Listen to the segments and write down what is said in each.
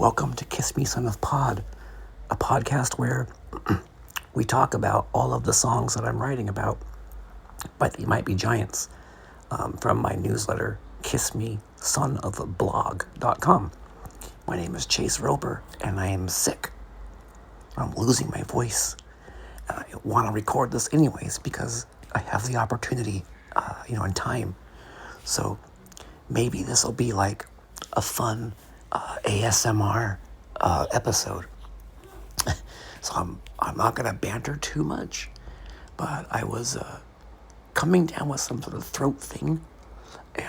welcome to Kiss Me Son of Pod, a podcast where we talk about all of the songs that I'm writing about, but they might be giants, from my newsletter, kissmesonofblog.com. My name is Chase Roper, and I am sick. I'm losing my voice, and I want to record this anyways because I have the opportunity, and time. So maybe this will be like a fun ASMR episode. So I'm not gonna banter too much, but I was coming down with some sort of throat thing,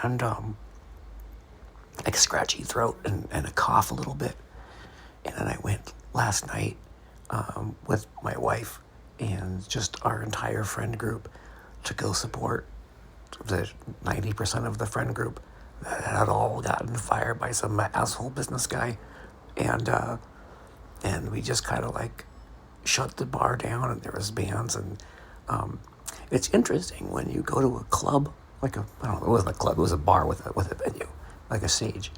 and like scratchy throat and a cough a little bit. And then I went last night with my wife and just our entire friend group to go support the 90% of the friend group that had all gotten fired by some asshole business guy, and we just kind of like shut the bar down, and there was bands, and it's interesting when you go to a club, like I don't know, it wasn't a club, it was a bar with a venue, like a stage.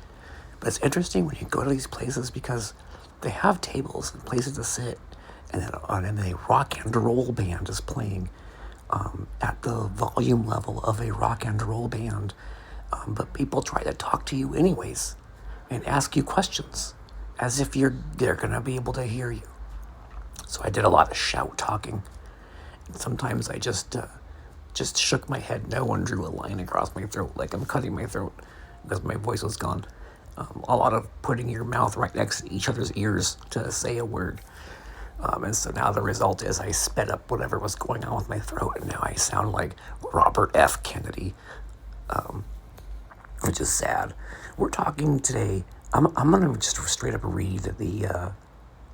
But it's interesting when you go to these places because they have tables and places to sit, and then a rock and roll band is playing at the volume level of a rock and roll band. But people try to talk to you anyways and ask you questions as if they're going to be able to hear you. So I did a lot of shout talking. And sometimes I just shook my head no and drew a line across my throat like I'm cutting my throat because my voice was gone. A lot of putting your mouth right next to each other's ears to say a word. And so now the result is I sped up whatever was going on with my throat, and now I sound like Robert F. Kennedy, which is sad. We're talking today. I'm gonna just straight up read the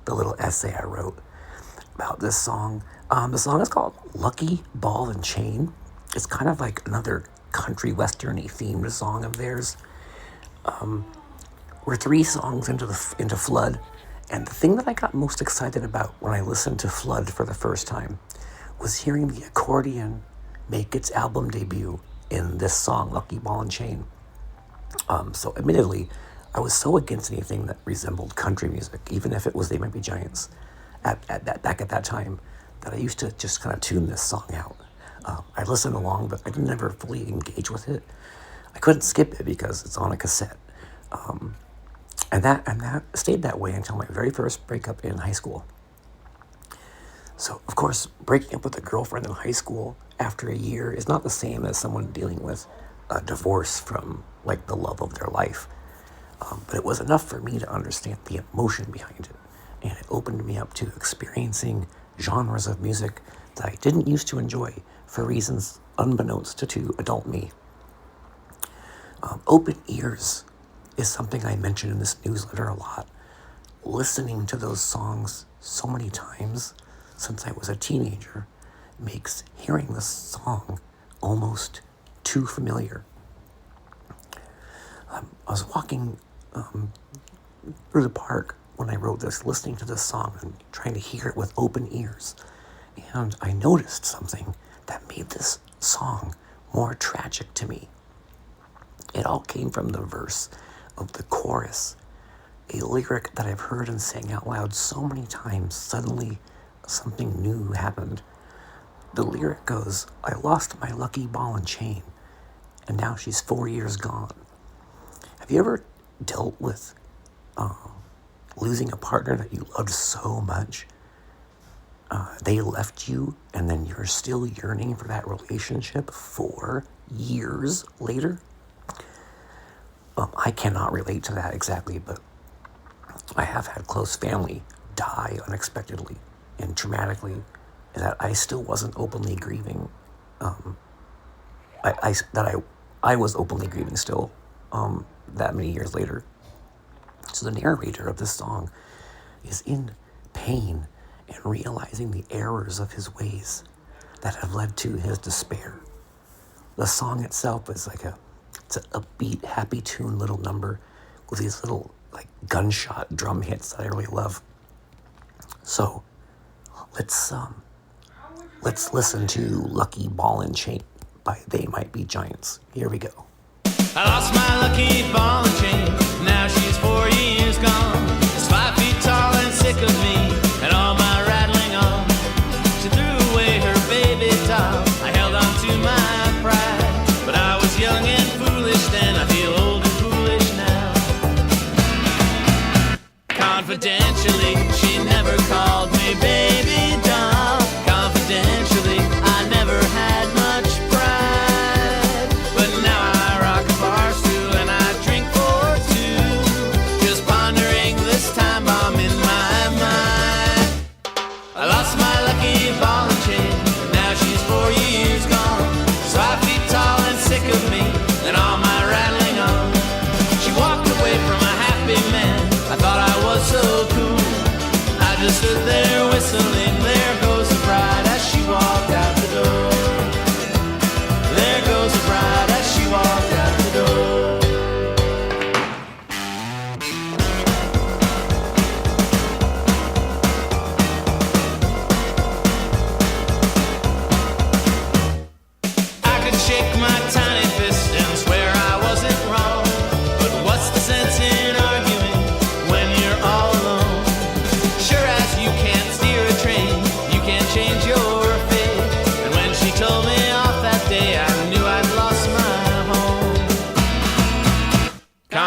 little essay I wrote about this song. The song is called "Lucky Ball and Chain." It's kind of like another country westerny themed song of theirs. We're 3 songs into Flood, and the thing that I got most excited about when I listened to Flood for the first time was hearing the accordion make its album debut in this song, "Lucky Ball and Chain." So admittedly, I was so against anything that resembled country music, even if it was They Might Be Giants, back at that time, that I used to just kind of tune this song out. I listened along, but I didn't ever fully engage with it. I couldn't skip it because it's on a cassette. And that stayed that way until my very first breakup in high school. So, of course, breaking up with a girlfriend in high school after a year is not the same as someone dealing with a divorce from, like, the love of their life. But it was enough for me to understand the emotion behind it. And it opened me up to experiencing genres of music that I didn't used to enjoy for reasons unbeknownst to adult me. Open ears is something I mention in this newsletter a lot. Listening to those songs so many times since I was a teenager makes hearing this song almost too familiar. I was walking through the park when I wrote this, listening to this song and trying to hear it with open ears. And I noticed something that made this song more tragic to me. It all came from the verse of the chorus, a lyric that I've heard and sang out loud so many times. Suddenly something new happened. The lyric goes, "I lost my lucky ball and chain, and now she's 4 years gone." Have you ever dealt with losing a partner that you loved so much? They left you, and then you're still yearning for that relationship 4 years later? I cannot relate to that exactly, but I have had close family die unexpectedly and traumatically, and that I still wasn't openly grieving. I was openly grieving still, that many years later. So the narrator of this song is in pain and realizing the errors of his ways that have led to his despair. The song itself is it's an upbeat, happy tune little number with these little like gunshot drum hits that I really love. So let's listen to "Lucky Ball and Chain" by They Might Be Giants. Here we go. I lost my lucky ball and chain, now she's 4 years gone.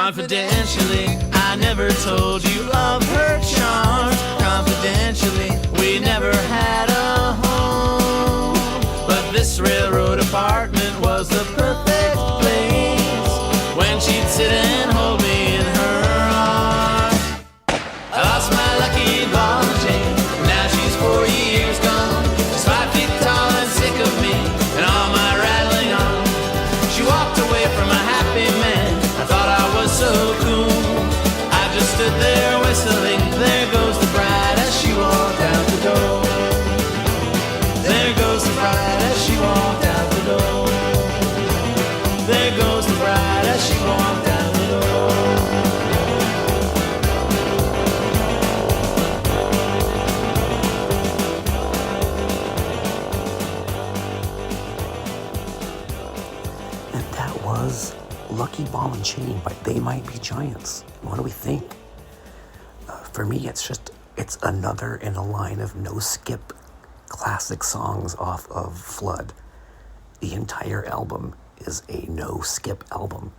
Confidentially, I never told you of her charms. Confidentially, we never had a home. But this railroad apartment was the perfect place when she'd sit and hold me in her arms. I lost my lucky ball and chain. Now she's 4 years gone. She's 5 feet tall and sick of me and all my rattling on. She walked away from a happy man. I thought I was so cool. I just stood there whistling. There goes the bride as she walked out the door. There goes the bride as she walked out the door. There goes the bride as she walked out the door. And that was Lucky Ball and Chain by They Might Be Giants. What do we think? For me, it's another in a line of no-skip classic songs off of Flood. The entire album is a no-skip album.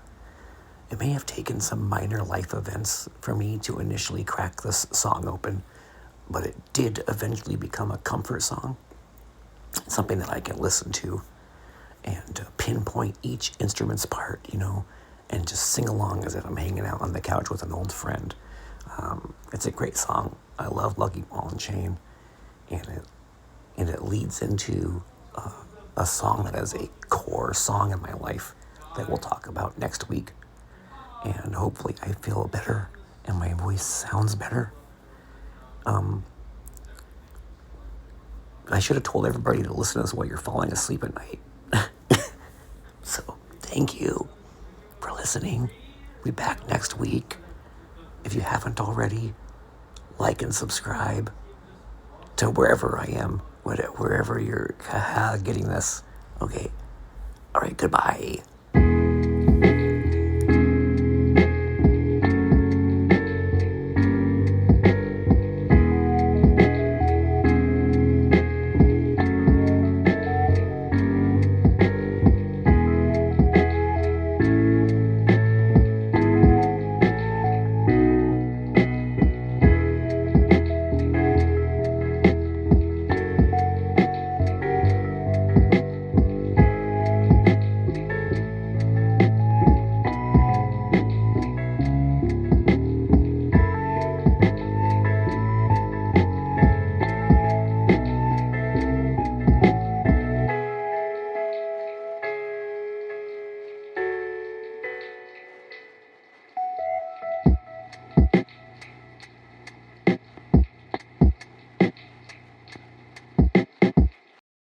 It may have taken some minor life events for me to initially crack this song open, but it did eventually become a comfort song, something that I can listen to and pinpoint each instrument's part, and just sing along as if I'm hanging out on the couch with an old friend. It's a great song. I love Lucky Ball and Chain, and it leads into a song that is a core song in my life that we'll talk about next week. And hopefully I feel better and my voice sounds better. I should have told everybody to listen to this while you're falling asleep at night. So thank you for listening. We'll be back next week. If you haven't already, like and subscribe to wherever I am, wherever you're getting this. Okay. All right, goodbye.